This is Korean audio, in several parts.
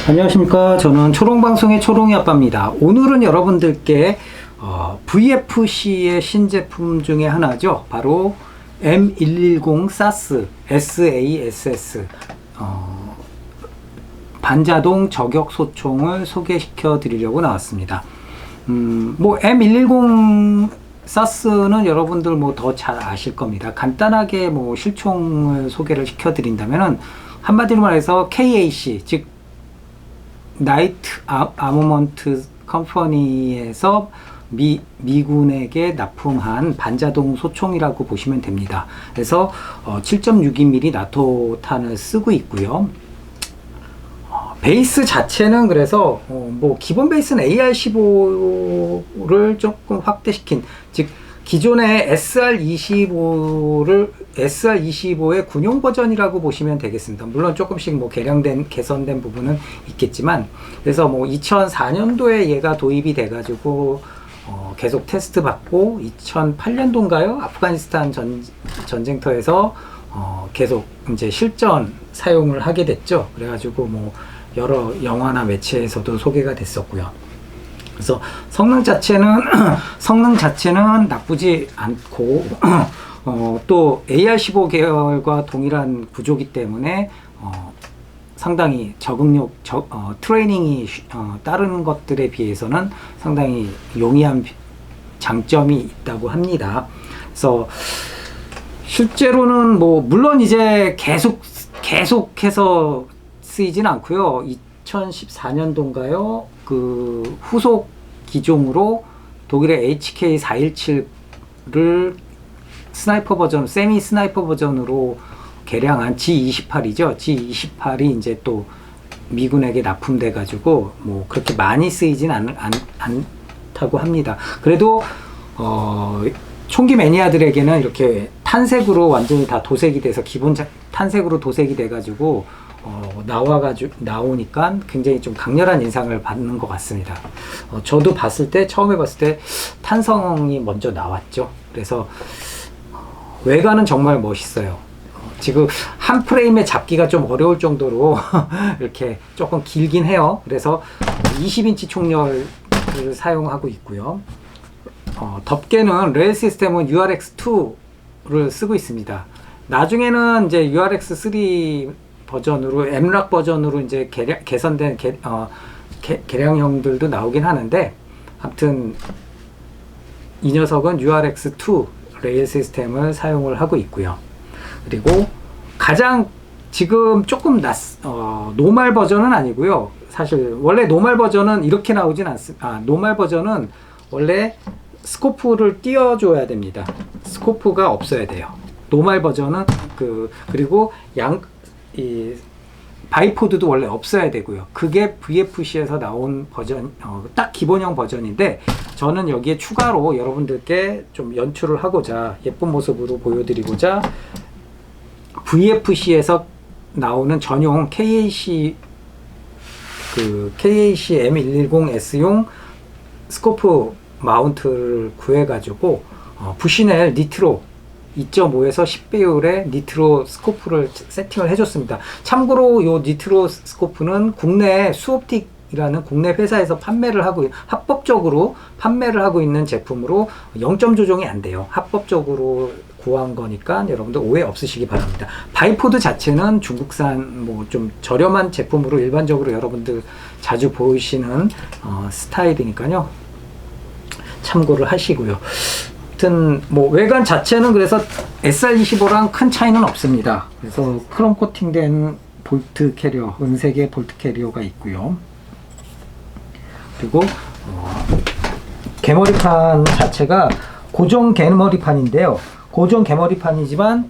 안녕하십니까. 저는 초롱방송의 초롱이 아빠입니다. 오늘은 여러분들께 VFC의 신제품 중에 하나죠. 바로 M110 SAS, SASS 반자동 저격 소총을 소개시켜 드리려고 나왔습니다. M110 SAS는 여러분들 더 잘 아실 겁니다. 간단하게 실총을 소개를 시켜 드린다면은 한마디로 말해서 KAC, 즉 나이트 아머먼트 컴퍼니에서 미군에게 납품한 반자동 소총이라고 보시면 됩니다. 그래서 7.62mm 나토탄을 쓰고 있고요. 베이스 자체는 그래서 기본 베이스는 AR-15를 조금 확대시킨, 즉 기존의 SR-25의 군용 버전이라고 보시면 되겠습니다. 물론 조금씩 개선된 부분은 있겠지만, 그래서 2004년도에 얘가 도입이 돼가지고 계속 테스트 받고 2008년도인가요? 아프가니스탄 전쟁터에서 계속 이제 실전 사용을 하게 됐죠. 그래가지고 여러 영화나 매체에서도 소개가 됐었고요. 그래서 성능 자체는 나쁘지 않고 또 AR-15 계열과 동일한 구조기 때문에 상당히 적응력, 트레이닝이 다른 것들에 비해서는 상당히 용이한 장점이 있다고 합니다. 그래서 실제로는 물론 이제 계속해서 쓰이진 않고요. 2014년도인가요? 그 후속 기종으로 독일의 HK417를 스나이퍼 버전, 세미 스나이퍼 버전으로 개량한 G28이죠. G28이 이제 또 미군에게 납품돼 가지고 그렇게 많이 쓰이진 않다고 합니다. 그래도 총기 매니아들에게는 이렇게 탄색으로 완전히 다 도색이 돼서 기본 탄색으로 도색이 돼 가지고 나오니까 굉장히 좀 강렬한 인상을 받는 것 같습니다. 저도 처음에 봤을 때 탄성이 먼저 나왔죠. 그래서 외관은 정말 멋있어요. 지금 한 프레임에 잡기가 좀 어려울 정도로 이렇게 조금 길긴 해요. 그래서 20인치 총열을 사용하고 있고요. 덮개는 레일 시스템은 URX2를 쓰고 있습니다. 나중에는 이제 URX3 버전으로, M락 버전으로 이제 개선된 개량형들도 나오긴 하는데, 아무튼 이 녀석은 URX2 레일 시스템을 사용을 하고 있고요. 그리고 가장 지금 조금 노말 버전은 아니고요. 사실 원래 노말 버전은 이렇게 나오진 않습니다. 노말 버전은 원래 스코프를 띄워줘야 됩니다. 스코프가 없어야 돼요. 노말 버전은 그리고 이 바이포드도 원래 없어야 되고요. 그게 VFC에서 나온 버전, 딱 기본형 버전인데, 저는 여기에 추가로 여러분들께 좀 연출을 하고자, 예쁜 모습으로 보여드리고자 VFC에서 나오는 전용 KAC M110S용 스코프 마운트를 구해가지고 부시넬 니트로 2.5에서 10배율의 니트로 스코프를 세팅을 해줬습니다. 참고로 이 니트로 스코프는 국내 수옵틱이라는 국내 회사에서 합법적으로 판매를 하고 있는 제품으로 0점 조정이 안 돼요. 합법적으로 구한 거니까 여러분들 오해 없으시기 바랍니다. 바이포드 자체는 중국산 좀 저렴한 제품으로 일반적으로 여러분들 자주 보이시는 스타일이니까요. 참고를 하시고요. 아무튼 외관 자체는 그래서 SR-25랑 큰 차이는 없습니다. 그래서 크롬 코팅된 볼트 캐리어, 은색의 볼트 캐리어가 있고요. 그리고 개머리판 자체가 고정 개머리판인데요. 고정 개머리판이지만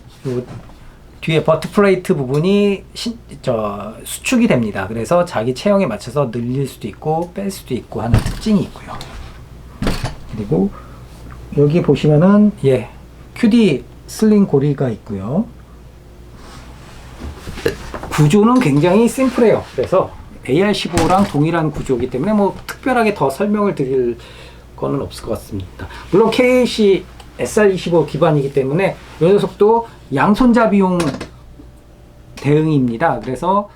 뒤에 버트 플레이트 부분이 수축이 됩니다. 그래서 자기 체형에 맞춰서 늘릴 수도 있고 뺄 수도 있고 하는 특징이 있고요. 그리고 여기 보시면은 QD 슬링 고리가 있고요. 구조는 굉장히 심플해요. 그래서 AR-15랑 동일한 구조이기 때문에 특별하게 더 설명을 드릴 거는 없을 것 같습니다. 물론 KAC SR-25 기반이기 때문에 이 녀석도 양손잡이용 대응입니다. 그래서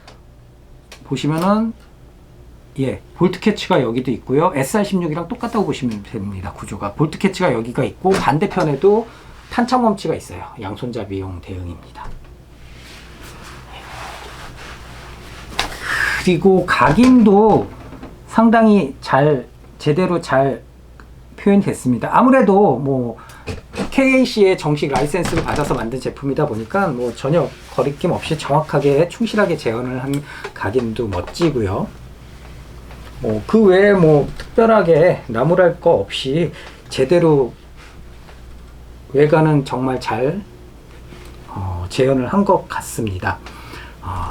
보시면은 예, 볼트 캐치가 여기도 있고요. SR16이랑 똑같다고 보시면 됩니다. 구조가. 볼트 캐치가 여기가 있고 반대편에도 탄창 멈치가 있어요. 양손잡이용 대응입니다. 그리고 각인도 상당히 제대로 잘 표현됐습니다. 아무래도 뭐 KAC의 정식 라이센스를 받아서 만든 제품이다 보니까 뭐 전혀 거리낌 없이 정확하게 충실하게 재현을 한 각인도 멋지고요. 뭐 그 외에 뭐 특별하게 나무랄 거 없이 제대로 외관은 정말 잘 재현을 한 것 같습니다.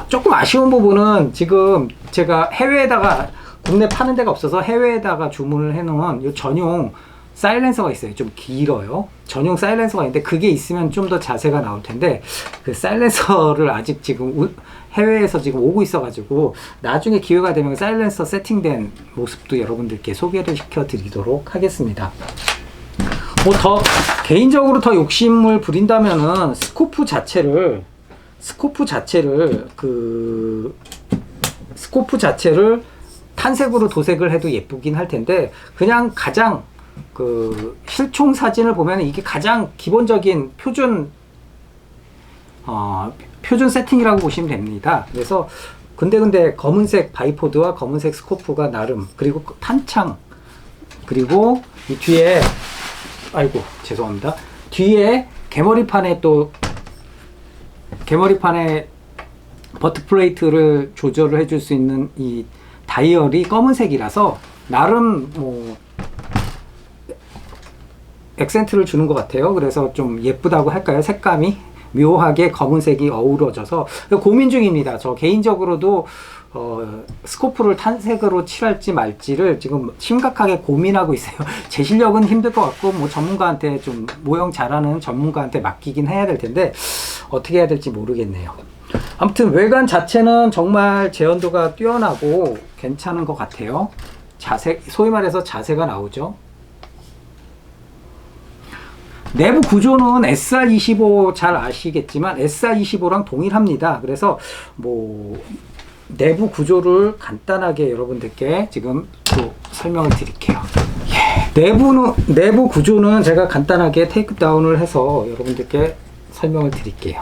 조금 아쉬운 부분은 지금 제가 해외에다가 국내 파는 데가 없어서 해외에다가 주문을 해놓은 이 전용 사일렌서가 있어요. 좀 길어요. 전용 사일렌서가 있는데 그게 있으면 좀 더 자세가 나올 텐데 그 사일렌서를 아직 지금 해외에서 지금 오고 있어가지고 나중에 기회가 되면 사일렌서 세팅된 모습도 여러분들께 소개를 시켜드리도록 하겠습니다. 뭐 더 개인적으로 더 욕심을 부린다면은 스코프 자체를 탄색으로 도색을 해도 예쁘긴 할 텐데 그냥 가장 그 실총 사진을 보면 이게 가장 기본적인 표준 세팅이라고 보시면 됩니다. 그래서 근데 검은색 바이포드와 검은색 스코프가 나름, 그리고 탄창, 그리고 이 뒤에 죄송합니다. 뒤에 개머리판에 버트 플레이트를 조절을 해줄 수 있는 이 다이얼이 검은색이라서 나름 뭐 액센트를 주는 것 같아요. 그래서 좀 예쁘다고 할까요? 색감이 묘하게 검은색이 어우러져서 고민 중입니다. 저 개인적으로도 스코프를 탄색으로 칠할지 말지를 지금 심각하게 고민하고 있어요. 제 실력은 힘들 것 같고 뭐 전문가한테, 좀 모형 잘하는 전문가한테 맡기긴 해야 될 텐데 어떻게 해야 될지 모르겠네요. 아무튼 외관 자체는 정말 재현도가 뛰어나고 괜찮은 것 같아요. 소위 말해서 자세가 나오죠. 내부 구조는 SR25 잘 아시겠지만 SR25랑 동일합니다. 그래서 뭐 내부 구조를 간단하게 여러분들께 지금 또 설명을 드릴게요. 내부 구조는 제가 간단하게 테이크 다운을 해서 여러분들께 설명을 드릴게요.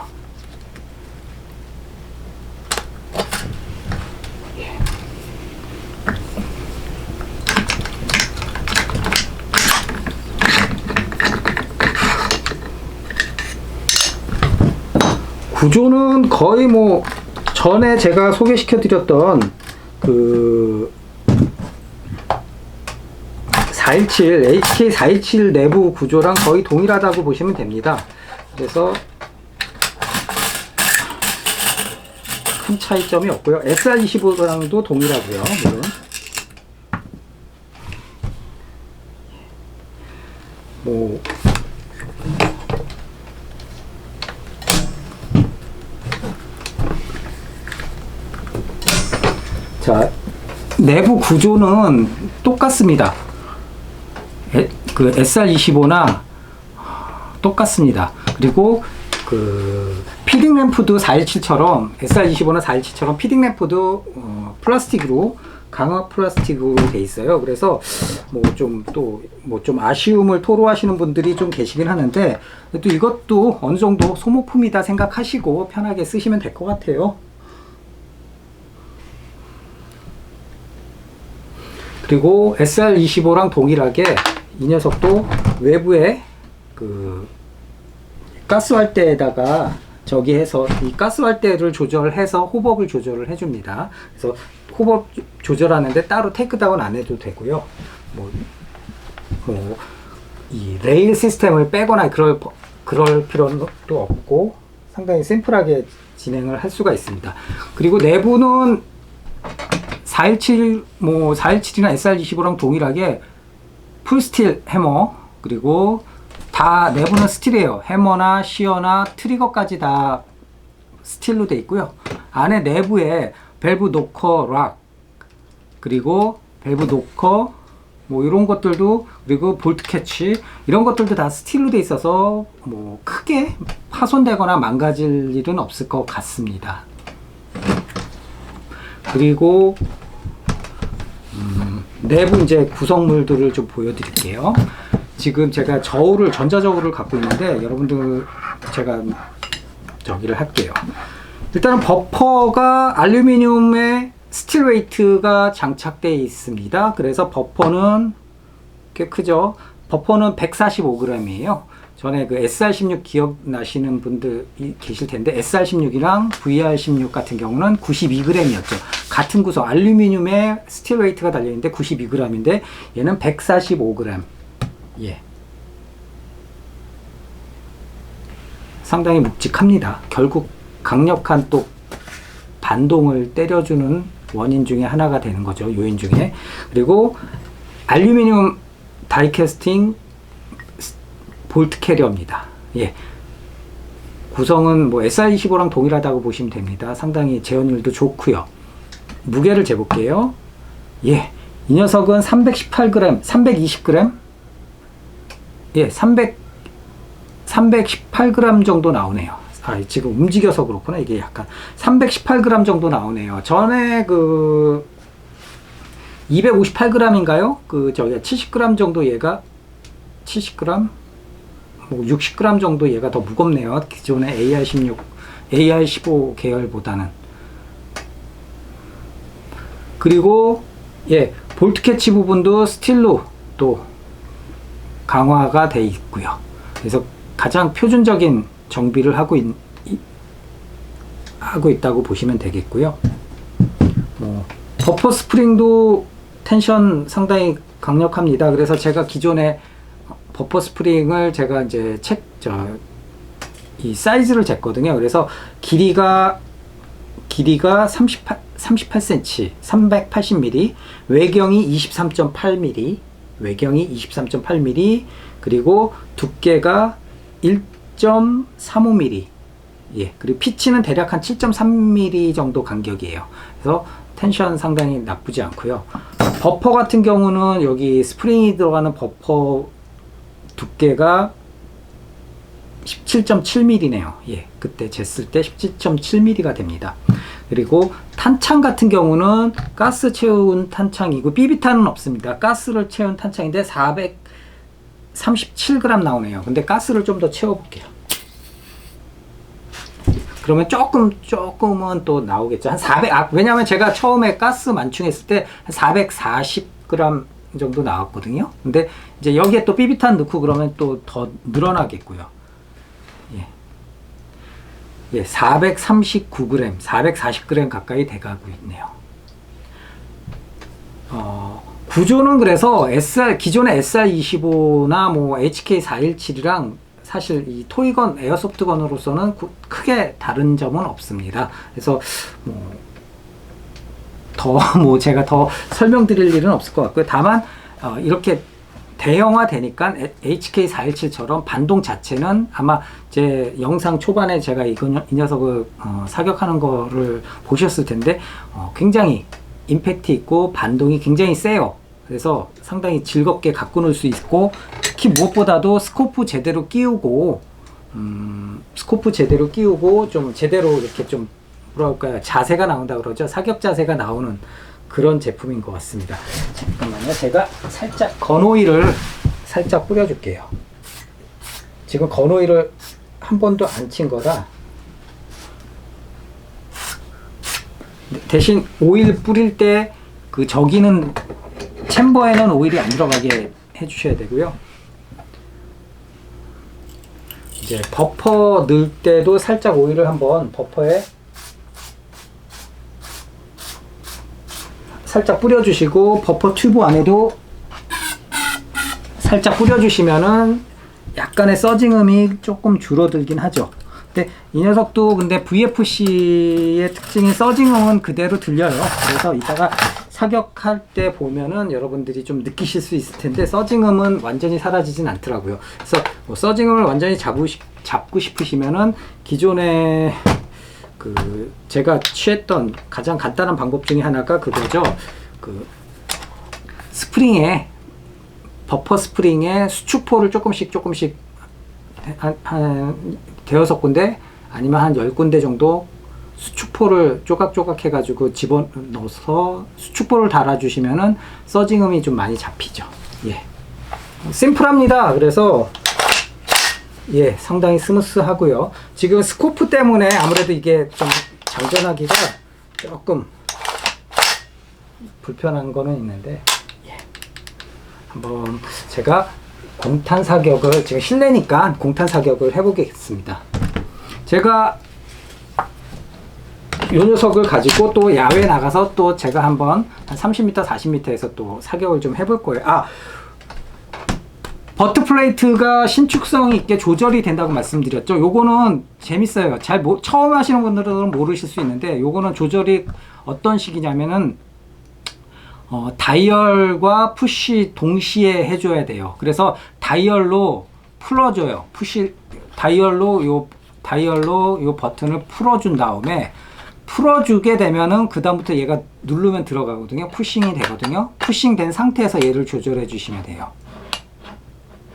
구조는 거의 뭐 전에 제가 소개시켜 드렸던 그 417 HK417 내부 구조랑 거의 동일하다고 보시면 됩니다. 그래서 큰 차이점이 없고요. SR25랑도 동일하고요. 물론 뭐 자, 내부 구조는 똑같습니다. 그 SR25나 똑같습니다. 그리고 그 피딩 램프도 417처럼, SR25나 417처럼 피딩 램프도 플라스틱으로, 강화 플라스틱으로 돼 있어요. 그래서 뭐 좀 아쉬움을 토로하시는 분들이 좀 계시긴 하는데, 또 이것도 어느 정도 소모품이다 생각하시고 편하게 쓰시면 될 것 같아요. 그리고 SR25랑 동일하게 이 녀석도 외부에 그 가스활대에다가 저기 해서 이 가스활대를 조절해서 호법을 조절을 해줍니다. 그래서 호법 조절하는데 따로 테이크다운 안 해도 되고요. 이 레일 시스템을 빼거나 그럴 필요도 없고 상당히 심플하게 진행을 할 수가 있습니다. 그리고 내부는 417이나 SR25랑 동일하게 풀스틸 해머, 그리고 다 내부는 스틸이에요. 해머나 시어나 트리거까지 다 스틸로 돼 있고요. 안에 내부에 밸브 노커 락, 그리고 밸브 노커 뭐 이런 것들도, 그리고 볼트 캐치 이런 것들도 다 스틸로 돼 있어서 뭐 크게 파손되거나 망가질 일은 없을 것 같습니다. 그리고 내부 이제 구성물들을 좀 보여드릴게요. 지금 제가 저울을, 전자저울을 갖고 있는데, 여러분들 제가 저기를 할게요. 일단은 버퍼가 알루미늄에 스틸 웨이트가 장착되어 있습니다. 그래서 버퍼는 꽤 크죠. 버퍼는 145g이에요. 전에 그 SR16 기억나시는 분들이 계실 텐데, SR16이랑 VR16 같은 경우는 92g이었죠. 같은 구성, 알루미늄에 스틸 웨이트가 달려있는데 92g인데, 얘는 145g. 예. 상당히 묵직합니다. 결국 강력한 또 반동을 때려주는 원인 중에 하나가 되는 거죠. 요인 중에. 그리고 알루미늄 다이캐스팅 볼트 캐리어입니다. 예. 구성은 뭐 SR25랑 동일하다고 보시면 됩니다. 상당히 제어율도 좋고요. 무게를 재볼게요. 예. 이 녀석은 318g, 320g? 예, 318g 정도 나오네요. 아, 지금 움직여서 그렇구나. 이게 약간 318g 정도 나오네요. 전에 그 258g인가요? 그 저기 70g 정도 얘가 70g? 뭐 60g 정도 얘가 더 무겁네요. 기존의 AR16, AR15 계열보다는. 그리고 예, 볼트 캐치 부분도 스틸로 또 강화가 돼 있고요. 그래서 가장 표준적인 정비를 하고 있다고 보시면 되겠고요. 버퍼 스프링도 텐션 상당히 강력합니다. 그래서 제가 기존에 버퍼 스프링을 제가 이제 이 사이즈를 쟀거든요. 그래서 길이가 38cm, 380mm, 외경이 23.8mm, 그리고 두께가 1.35mm. 예, 그리고 피치는 대략 한 7.3mm 정도 간격이에요. 그래서 텐션 상당히 나쁘지 않고요. 버퍼 같은 경우는 여기 스프링이 들어가는 버퍼 두께가 17.7mm네요. 예, 그때 쟀을 때 17.7mm가 됩니다. 그리고 탄창 같은 경우는 가스 채운 탄창이고 삐비탄은 없습니다. 가스를 채운 탄창인데 437g 나오네요. 근데 가스를 좀 더 채워볼게요. 그러면 조금은 또 나오겠죠. 한 400, 왜냐면 제가 처음에 가스 만충했을 때 한 440g 정도 나왔거든요. 근데 이제 여기에 또 삐비탄 넣고 그러면 또 더 늘어나겠고요. 예, 439g, 440g 가까이 돼가고 있네요. 구조는 그래서 기존의 SR25나 뭐 HK417이랑 사실 이 토이건, 에어소프트건으로서는 크게 다른 점은 없습니다. 그래서 제가 더 설명드릴 일은 없을 것 같고요. 다만, 이렇게 대형화 되니까 HK417처럼 반동 자체는 아마 제 영상 초반에 제가 이 녀석을 사격하는 거를 보셨을 텐데 굉장히 임팩트 있고 반동이 굉장히 세요. 그래서 상당히 즐겁게 갖고 놀 수 있고, 특히 무엇보다도 스코프 제대로 끼우고 좀 제대로 이렇게 좀 뭐랄까요, 자세가 나온다 그러죠. 사격 자세가 나오는 그런 제품인 것 같습니다. 잠깐만요. 제가 살짝 건오일을 살짝 뿌려줄게요. 지금 건오일을 한 번도 안 친 거라 대신 오일 뿌릴 때 그 저기는 챔버에는 오일이 안 들어가게 해주셔야 되고요. 이제 버퍼 넣을 때도 살짝 오일을 한번 버퍼에 살짝 뿌려주시고, 버퍼 튜브 안에도 살짝 뿌려주시면은 약간의 서징음이 조금 줄어들긴 하죠. 근데 이 녀석도 근데 VFC의 특징인 서징음은 그대로 들려요. 그래서 이따가 사격할 때 보면은 여러분들이 좀 느끼실 수 있을 텐데, 서징음은 완전히 사라지진 않더라고요. 그래서 뭐 서징음을 완전히 잡고 싶으시면은 기존에 제가 취했던 가장 간단한 방법 중에 하나가 그거죠. 버퍼 스프링에 수축포를 조금씩 한 대여섯 군데 아니면 한 10군데 정도 수축포를 조각조각 해가지고 집어넣어서 수축포를 달아주시면은 서징음이 좀 많이 잡히죠. 예. 심플합니다. 그래서 예, 상당히 스무스하고요. 지금 스코프 때문에 아무래도 이게 좀 장전하기가 조금 불편한 거는 있는데, 예. 한번 제가 공탄 사격을, 지금 실내니까 공탄 사격을 해보겠습니다. 제가 이 녀석을 가지고 또 야외 나가서 또 제가 한번 한 30m, 40m에서 또 사격을 좀 해볼 거예요. 버트 플레이트가 신축성이 있게 조절이 된다고 말씀드렸죠. 요거는 재밌어요. 처음 하시는 분들은 모르실 수 있는데, 요거는 조절이 어떤 식이냐면은 다이얼과 푸시 동시에 해줘야 돼요. 그래서 다이얼로 풀어줘요. 다이얼로 요 버튼을 풀어준 다음에, 풀어주게 되면은 그 다음부터 얘가 누르면 들어가거든요. 푸싱이 되거든요. 푸싱된 상태에서 얘를 조절해 주시면 돼요.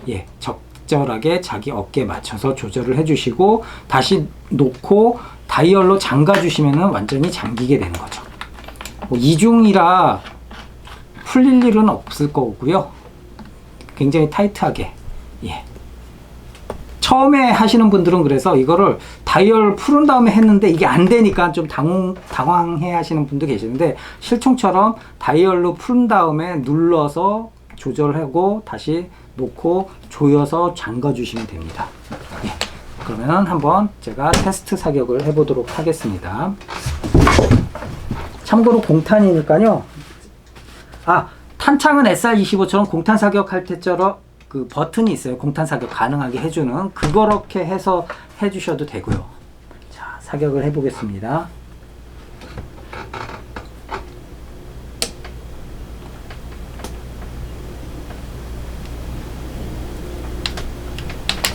예, 적절하게 자기 어깨에 맞춰서 조절을 해주시고 다시 놓고 다이얼로 잠가 주시면은 완전히 잠기게 되는 거죠. 뭐 이중이라 풀릴 일은 없을 거고요. 굉장히 타이트하게. 예. 처음에 하시는 분들은 그래서 이거를 다이얼 풀은 다음에 했는데 이게 안 되니까 좀 당황해 하시는 분도 계시는데, 실총처럼 다이얼로 푼 다음에 눌러서 조절하고 다시 놓고 조여서 잠가 주시면 됩니다. 예. 그러면 한번 제가 테스트 사격을 해보도록 하겠습니다. 참고로 공탄이니까요. 탄창은 SR25처럼 공탄 사격할 때처럼 그 버튼이 있어요. 공탄 사격 가능하게 해주는, 그렇게 해서 해주셔도 되고요. 자, 사격을 해보겠습니다.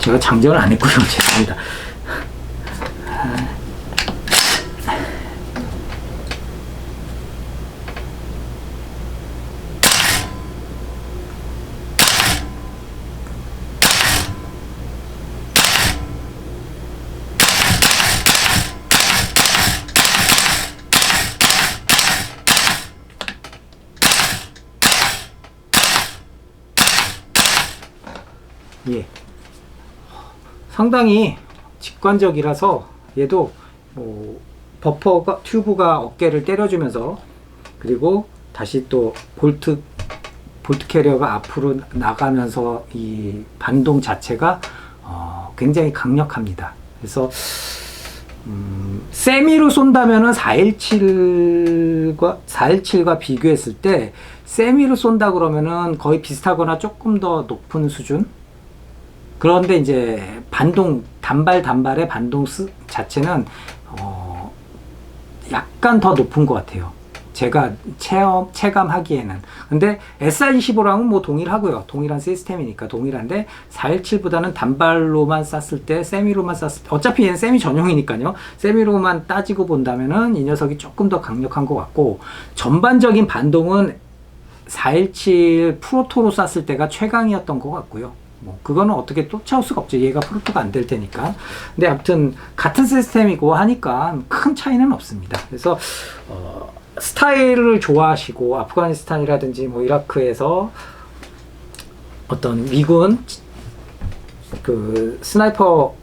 제가 장전을 안 했고요. 죄송합니다. 예. 상당히 직관적이라서 얘도 버퍼가 튜브가 어깨를 때려주면서, 그리고 다시 또 볼트 캐리어가 앞으로 나가면서 이 반동 자체가 굉장히 강력합니다. 그래서 세미로 쏜다면은 417과 비교했을 때 세미로 쏜다 그러면은 거의 비슷하거나 조금 더 높은 수준. 그런데 이제 단발의 반동 자체는 약간 더 높은 것 같아요. 제가 체감하기에는. 근데 SR25랑은 뭐 동일하고요. 동일한 시스템이니까 동일한데, 417보다는 단발로만 쐈을 때, 세미로만 쐈을 때, 어차피 얘는 세미 전용이니까요. 세미로만 따지고 본다면은 이 녀석이 조금 더 강력한 것 같고, 전반적인 반동은 417 프로토로 쐈을 때가 최강이었던 것 같고요. 그거는 어떻게 쫓아올 수가 없죠. 얘가 프로토가 안 될 테니까. 근데 아무튼 같은 시스템이고 하니까 큰 차이는 없습니다. 그래서 스타일을 좋아하시고, 아프가니스탄이라든지 뭐 이라크에서 어떤 미군 그 스나이퍼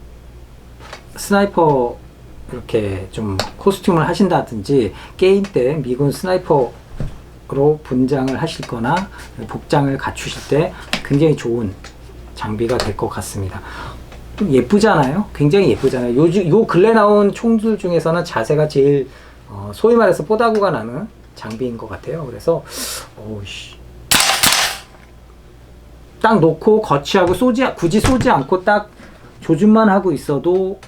이렇게 좀 코스튬을 하신다든지, 게임 때 미군 스나이퍼로 분장을 하실 거나 복장을 갖추실 때 굉장히 좋은 장비가 될 것 같습니다. 좀 예쁘잖아요. 굉장히 예쁘잖아요. 요 근래 나온 총들 중에서는 자세가 제일 소위 말해서 뽀다구가 나는 장비인 것 같아요. 그래서 딱 놓고 거치하고 굳이 쏘지 않고 딱 조준만 하고 있어도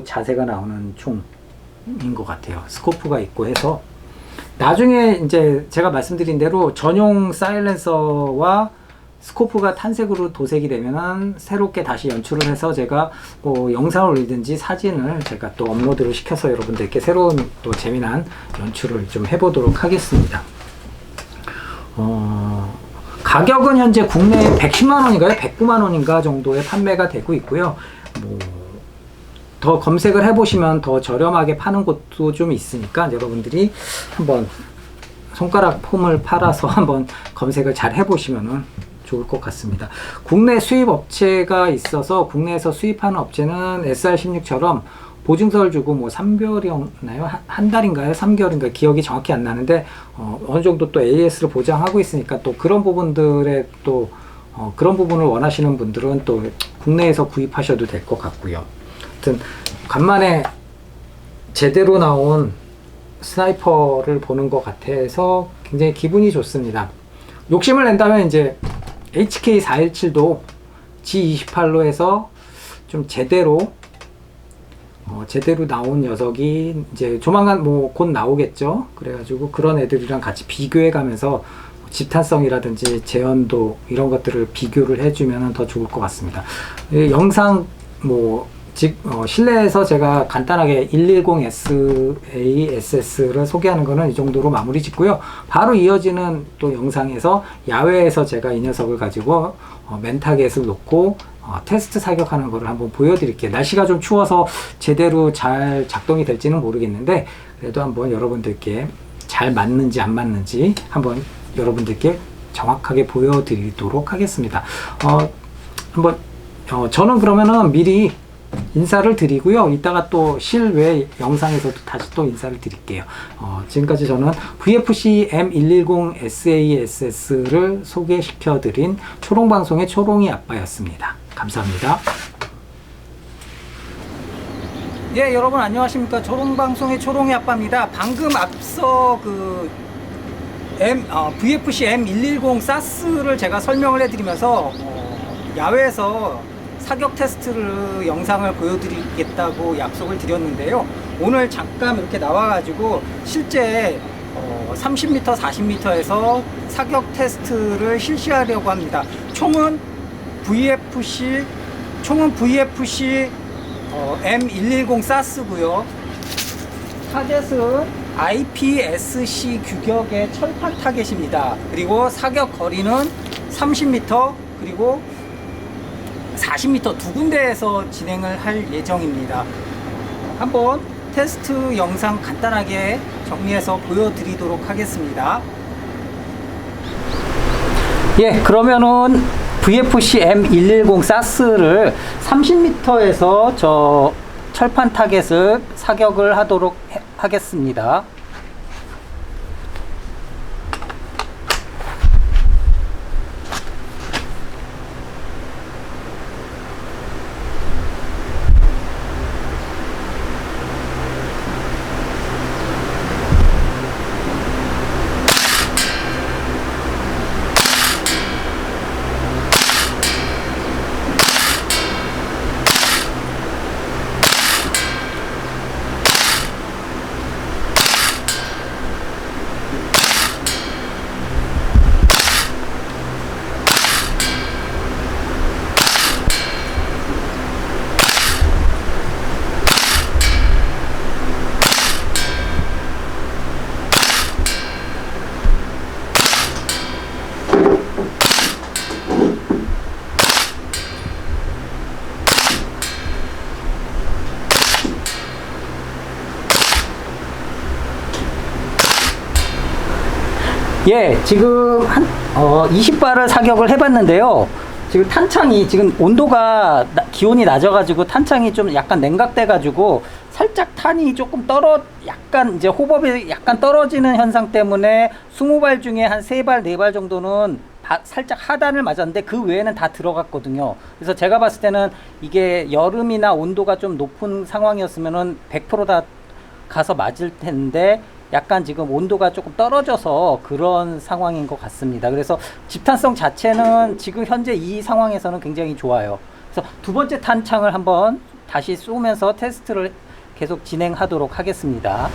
자세가 나오는 총인 것 같아요. 스코프가 있고 해서. 나중에 이제 제가 말씀드린 대로 전용 사일렌서와 스코프가 탄색으로 도색이 되면은 새롭게 다시 연출을 해서 제가 뭐 영상을 올리든지 사진을 제가 또 업로드를 시켜서 여러분들께 새로운 또 재미난 연출을 좀 해보도록 하겠습니다. 가격은 현재 국내에 110만 원인가요? 109만 원인가 정도에 판매가 되고 있고요. 더 검색을 해보시면 더 저렴하게 파는 곳도 좀 있으니까 여러분들이 한번 손가락 폼을 팔아서 한번 검색을 잘 해보시면 좋을 것 같습니다. 국내 수입 업체가 있어서 국내에서 수입하는 업체는 SR16처럼 보증서를 주고 뭐 3개월이었나요? 한 달인가요? 3개월인가요? 기억이 정확히 안 나는데 어느 정도 또 AS를 보장하고 있으니까 또 그런 부분들에 또 그런 부분을 원하시는 분들은 또 국내에서 구입하셔도 될 것 같고요. 하여튼 간만에 제대로 나온 스나이퍼를 보는 것 같아서 굉장히 기분이 좋습니다. 욕심을 낸다면 이제 HK417도 G28로 해서 좀 제대로 나온 녀석이 이제 조만간 뭐 곧 나오겠죠. 그래가지고 그런 애들이랑 같이 비교해 가면서 집탄성이라든지 제연도 이런 것들을 비교를 해주면 더 좋을 것 같습니다. 영상 뭐 실내에서 제가 간단하게 110SASS를 소개하는 거는 이 정도로 마무리 짓고요. 바로 이어지는 또 영상에서 야외에서 제가 이 녀석을 가지고 맨타겟을 놓고 테스트 사격하는 거를 한번 보여드릴게요. 날씨가 좀 추워서 제대로 잘 작동이 될지는 모르겠는데 그래도 한번 여러분들께 잘 맞는지 안 맞는지 한번 여러분들께 정확하게 보여드리도록 하겠습니다. 저는 그러면은 미리 인사를 드리고요. 이따가 또 실외 영상에서도 다시 또 인사를 드릴게요. 지금까지 저는 VFC M110SASS를 소개시켜 드린 초롱방송의 초롱이 아빠였습니다. 감사합니다. 예, 여러분 안녕하십니까. 초롱방송의 초롱이 아빠입니다. 방금 앞서 VFC M110 사스를 제가 설명을 해드리면서 야외에서 사격 테스트를 영상을 보여드리겠다고 약속을 드렸는데요. 오늘 잠깐 이렇게 나와가지고 실제 30m, 40m에서 사격 테스트를 실시하려고 합니다. 총은 VFC M110 사스고요. 타겟은 IPSC 규격의 철판 타겟입니다. 그리고 사격 거리는 30m 그리고 40m 두 군데에서 진행을 할 예정입니다. 한번 테스트 영상 간단하게 정리해서 보여드리도록 하겠습니다. 예, 그러면은 VFC M110 사스를 30m에서 저 철판 타겟을 사격을 하도록 하겠습니다. 예, 지금 20발을 사격을 해봤는데요. 지금 탄창이 지금 온도가 기온이 낮아가지고 탄창이 좀 약간 냉각돼가지고 살짝 탄이 조금 약간 이제 호법이 약간 떨어지는 현상 때문에 20발 중에 한 3발, 4발 정도는 살짝 하단을 맞았는데 그 외에는 다 들어갔거든요. 그래서 제가 봤을 때는 이게 여름이나 온도가 좀 높은 상황이었으면은 100%다 가서 맞을 텐데 약간 지금 온도가 조금 떨어져서 그런 상황인 것 같습니다. 그래서 집탄성 자체는 지금 현재 이 상황에서는 굉장히 좋아요. 그래서 두 번째 탄창을 한번 다시 쏘면서 테스트를 계속 진행하도록 하겠습니다.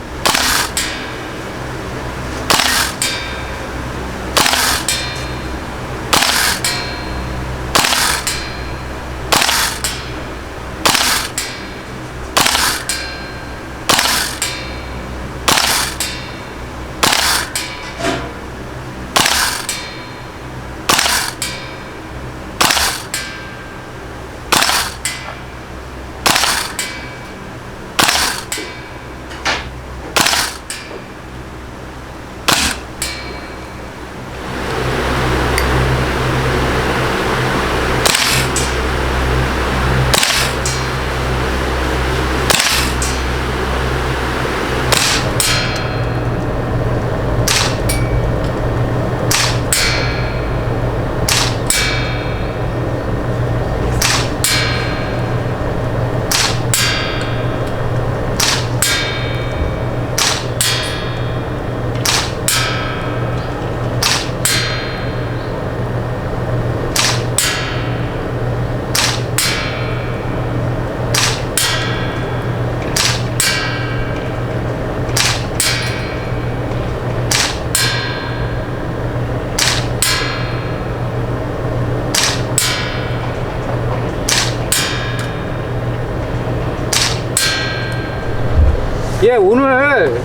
예, 오늘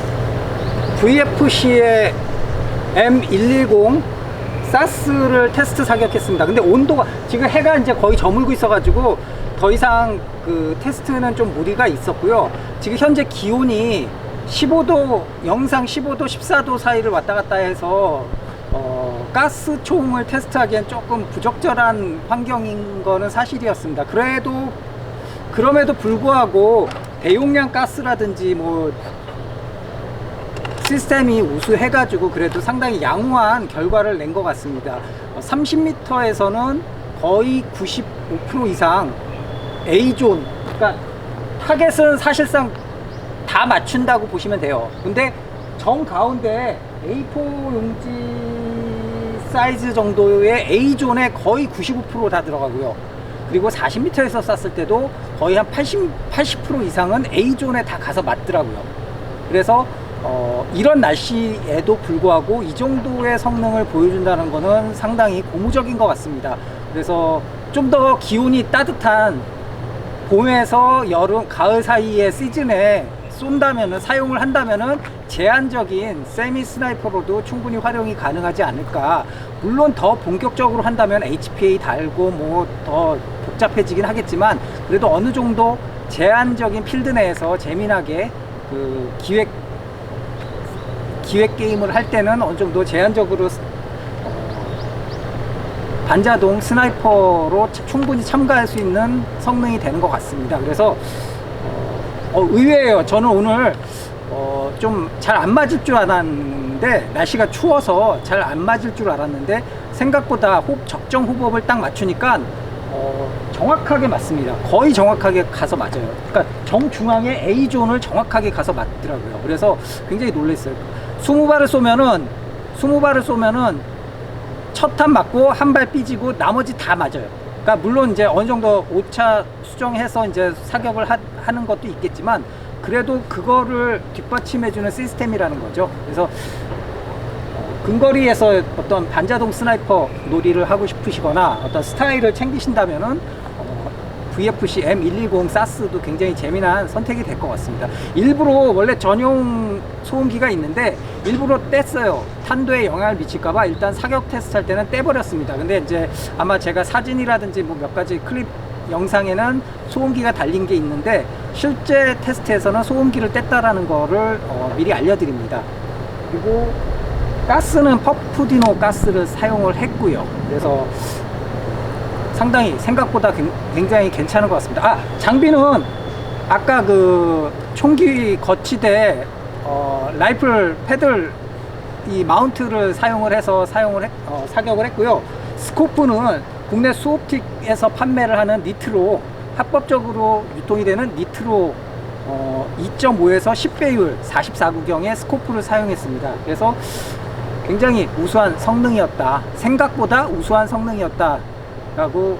VFC의 M110 사스를 테스트 사격했습니다. 근데 온도가 지금 해가 이제 거의 저물고 있어가지고 더 이상 그 테스트는 좀 무리가 있었고요. 지금 현재 기온이 15도, 영상 15도, 14도 사이를 왔다 갔다 해서 가스총을 테스트하기엔 조금 부적절한 환경인 거는 사실이었습니다. 그럼에도 불구하고 대용량 가스라든지 뭐 시스템이 우수해가지고 그래도 상당히 양호한 결과를 낸 것 같습니다. 30m에서는 거의 95% 이상 A존, 그러니까 타겟은 사실상 다 맞춘다고 보시면 돼요. 근데 정 가운데 A4 용지 사이즈 정도의 A존에 거의 95% 다 들어가고요. 그리고 40m에서 쐈을 때도 거의 한 80% 이상은 A존에 다 가서 맞더라고요. 그래서 이런 날씨에도 불구하고 이 정도의 성능을 보여준다는 것은 상당히 고무적인 것 같습니다. 그래서 좀 더 기온이 따뜻한 봄에서 여름, 가을 사이의 시즌에 사용을 한다면은 제한적인 세미 스나이퍼로도 충분히 활용이 가능하지 않을까. 물론 더 본격적으로 한다면 HPA 달고 뭐 더 복잡해지긴 하겠지만, 그래도 어느 정도 제한적인 필드 내에서 재미나게 그 기획 게임을 할 때는 어느 정도 제한적으로 반자동 스나이퍼로 충분히 참가할 수 있는 성능이 되는 것 같습니다. 그래서 의외예요. 저는 오늘 좀 잘 안 맞을 줄 알았는데, 날씨가 추워서 잘 안 맞을 줄 알았는데 생각보다 적정 호법을 딱 맞추니까 정확하게 맞습니다. 거의 정확하게 가서 맞아요. 그러니까 정중앙에 A존을 정확하게 가서 맞더라고요. 그래서 굉장히 놀랐어요. 20발을 쏘면은 첫 탄 맞고 한 발 삐지고 나머지 다 맞아요. 그러니까 물론 이제 어느 정도 오차 수정해서 이제 사격을 하는 것도 있겠지만, 그래도 그거를 뒷받침해주는 시스템이라는 거죠. 그래서 근거리에서 어떤 반자동 스나이퍼 놀이를 하고 싶으시거나 어떤 스타일을 챙기신다면은 VFC M110 사스도 굉장히 재미난 선택이 될 것 같습니다. 일부러 원래 전용 소음기가 있는데 일부러 뗐어요. 탄도에 영향을 미칠까봐 일단 사격 테스트 할 때는 떼버렸습니다. 근데 이제 아마 제가 사진이라든지 뭐 몇 가지 클립 영상에는 소음기가 달린 게 있는데, 실제 테스트에서는 소음기를 뗐다라는 거를 미리 알려드립니다. 그리고 가스는 퍼프디노 가스를 사용을 했고요. 그래서 상당히 생각보다 굉장히 괜찮은 것 같습니다. 장비는 아까 그 총기 거치대 라이플 패들 이 마운트를 사용을 해서 사격을 했고요. 스코프는 국내 수옵틱에서 판매를 하는 니트로, 합법적으로 유통이 되는 니트로 2.5에서 10배율 44구경의 스코프를 사용했습니다. 그래서 굉장히 우수한 성능이었다, 생각보다 우수한 성능이었다 라고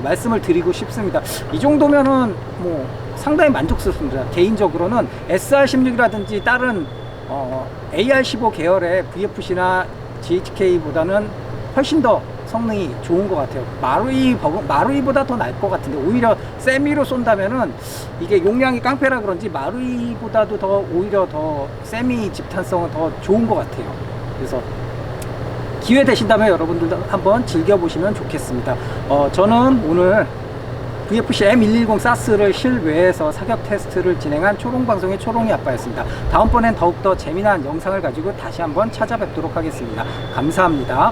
말씀을 드리고 싶습니다. 이 정도면은 뭐 상당히 만족스럽습니다. 개인적으로는 SR16이라든지 다른 AR15 계열의 VFC나 GHK보다는 훨씬 더 성능이 좋은 것 같아요. 마루이보다 더 나을 것 같은데, 오히려 세미로 쏜다면은 이게 용량이 깡패라 그런지 마루이보다도 오히려 더 세미 집탄성은 더 좋은 것 같아요. 그래서 기회 되신다면 여러분들도 한번 즐겨보시면 좋겠습니다. 저는 오늘 VFC M110 사스를 실외에서 사격 테스트를 진행한 초롱방송의 초롱이 아빠였습니다. 다음번엔 더욱더 재미난 영상을 가지고 다시 한번 찾아뵙도록 하겠습니다. 감사합니다.